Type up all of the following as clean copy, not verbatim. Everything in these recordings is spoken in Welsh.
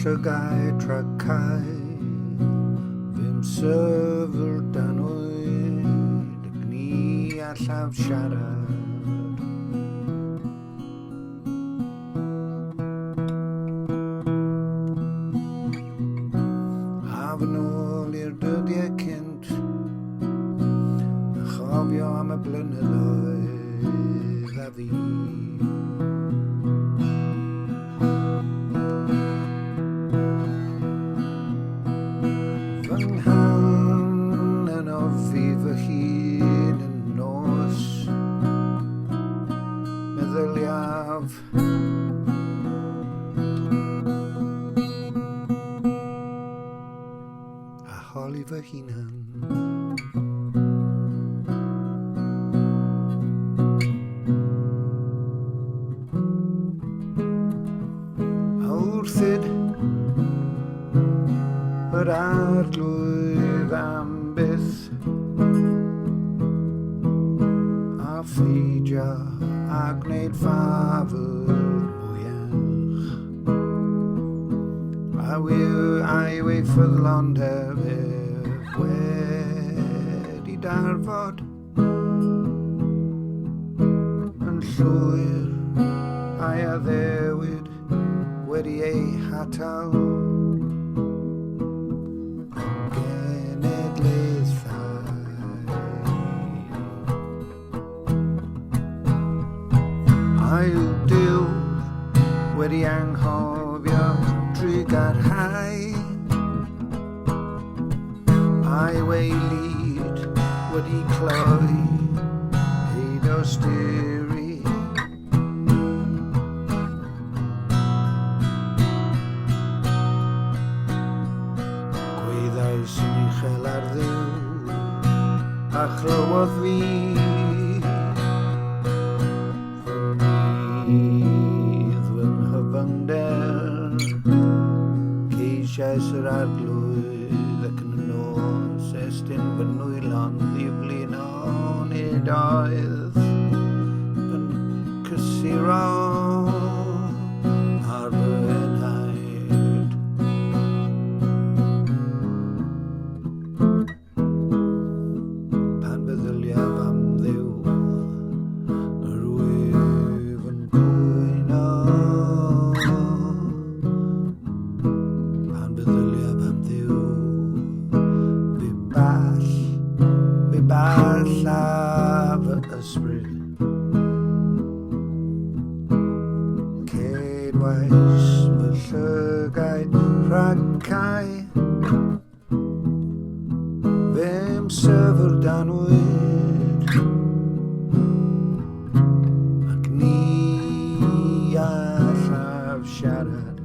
Llygau tracau Fym syfr dan oed Ac ni allaf siarad A fy nôl i'r dyddiau cynt A chofio am y blynyddoedd a fi a holi fy hunan a wrthyd yr arglwydd am byth a ffeidio a gwneud ffafr mwyach a yw ei ffyddlond hefyd wedi darfod yn llwyr a'i addewid wedi ei hatal I'll do wedi anghofio drwy garhau a'i weilid wedi cloi ei dosturi Gwyddais yn uchel ar ddiw a chlywodd fi Ceisiais yr arglwydd ac yn y nos estyn fy nwylo ddiflin o nid oedd yn cysuro ar fy enaid pan feddyliaf am ddiw yr wyf yn cwyno ballaf y ysbryd Cedwais fy llygau rhagau Fym syfr dan oed Ac ni allaf siarad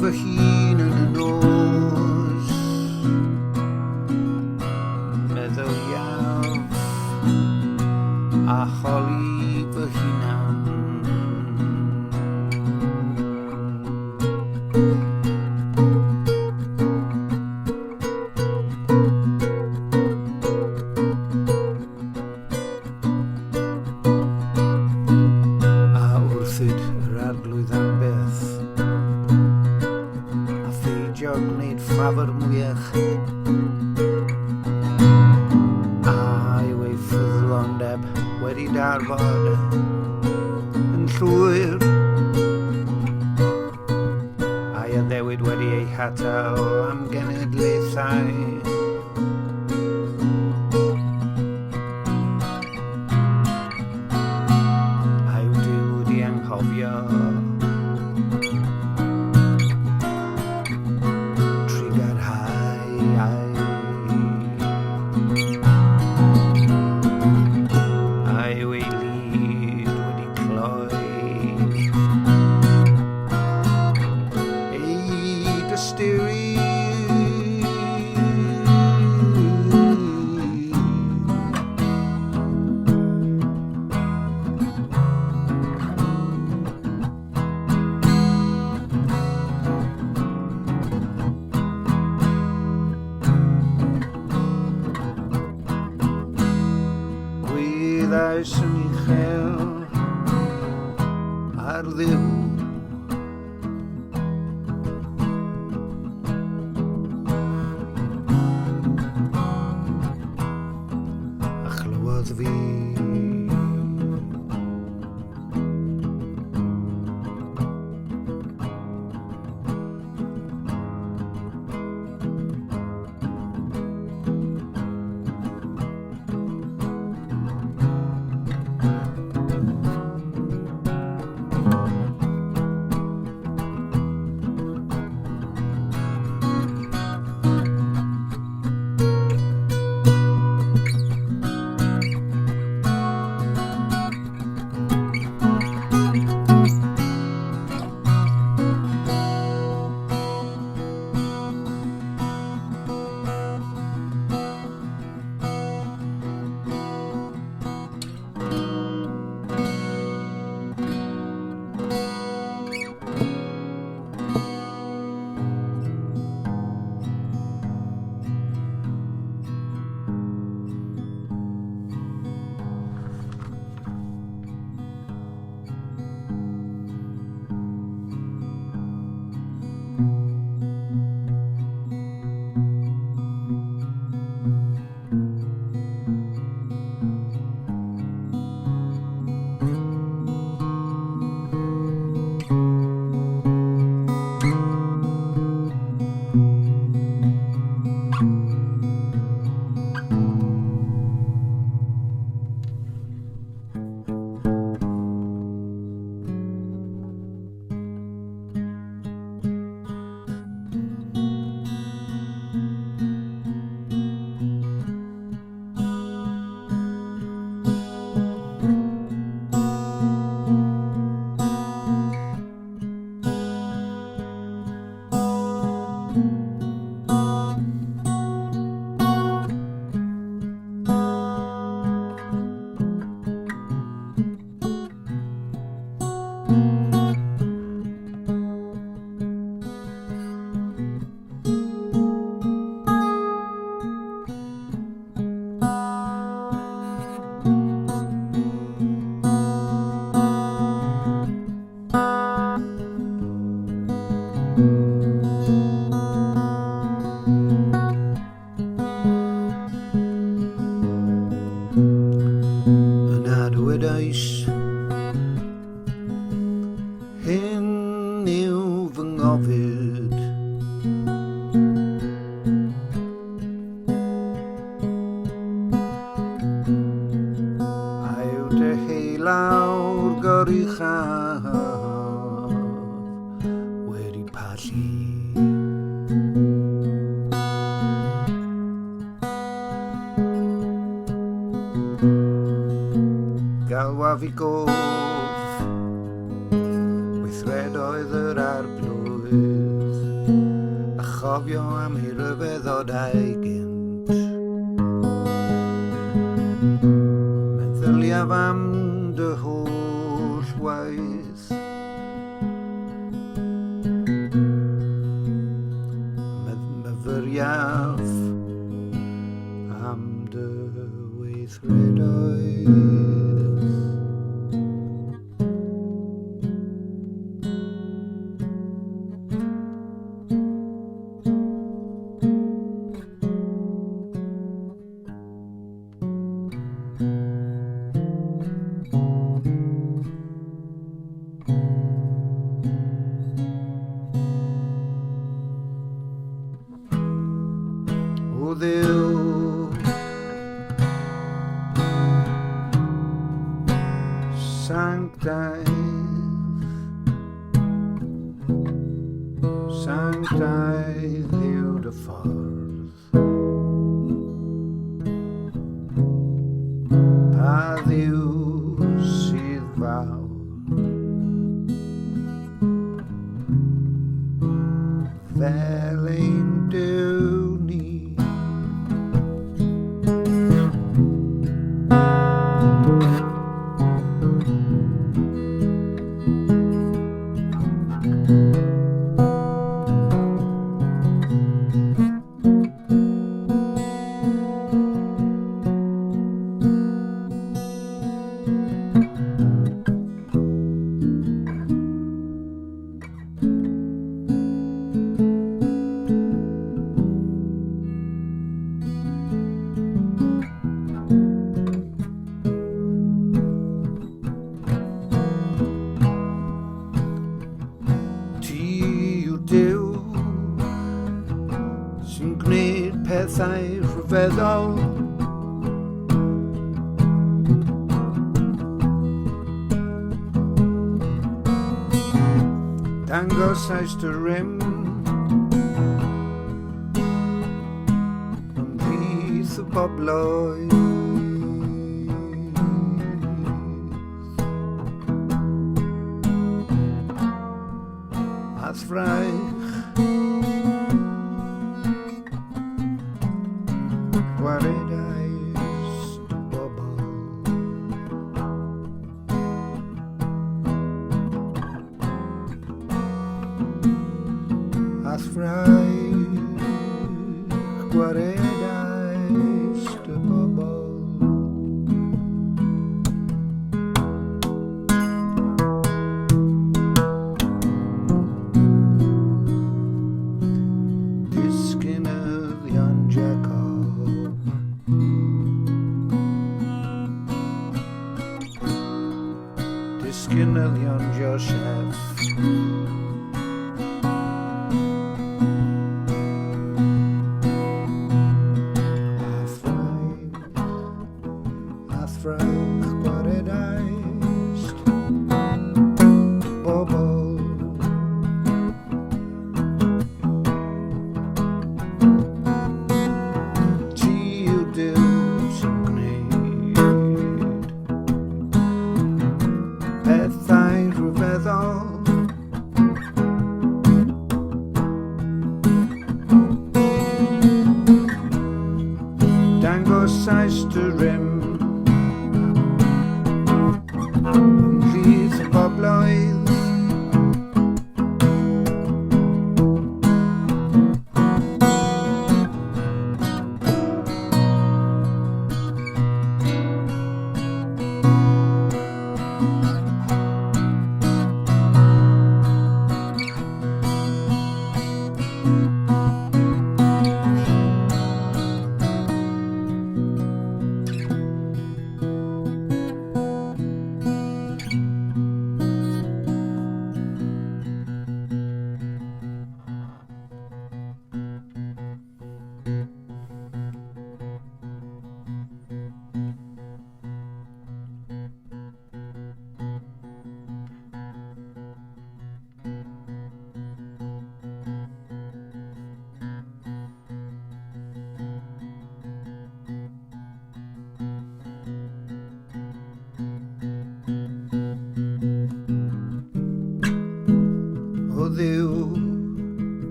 fy hun yn y nos, meddyliaf a choli fy hunan. Yr arglwydd am beth a pheidio gwneud ffafr mwyach a yw ei ffyddlondeb wedi darfod yn llwyr a'i addewid wedi ei hatal am genedlaethau. Anghofio trigarhau a'i weilid wedi cloi ei dysturi. Wyddais yn uchel ar ddiw a chlywodd fi Dwedais hyn yw fy ngofid a yw dy heilawr goruchaf wedi pallu. Galwaf I gof, weithredoedd yr arglwydd cofio am ei ryfedd o daigint. Meddyliaf am dy holl waith, myfyriaf am dy weithredoedd. O Dduw, sanctaidd, sanctaidd yw dy ffordd, pa Dduw sydd fawr, fel ein Duw ni. Duw sy'n gwneud pethau rhyfeddol, dangos eis dy rym ymhlith y bobloedd, ath fraich gwaredais dy bobl, ath fraich gwaredais dy bobl. Disgynyddion Joseph,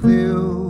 Dduw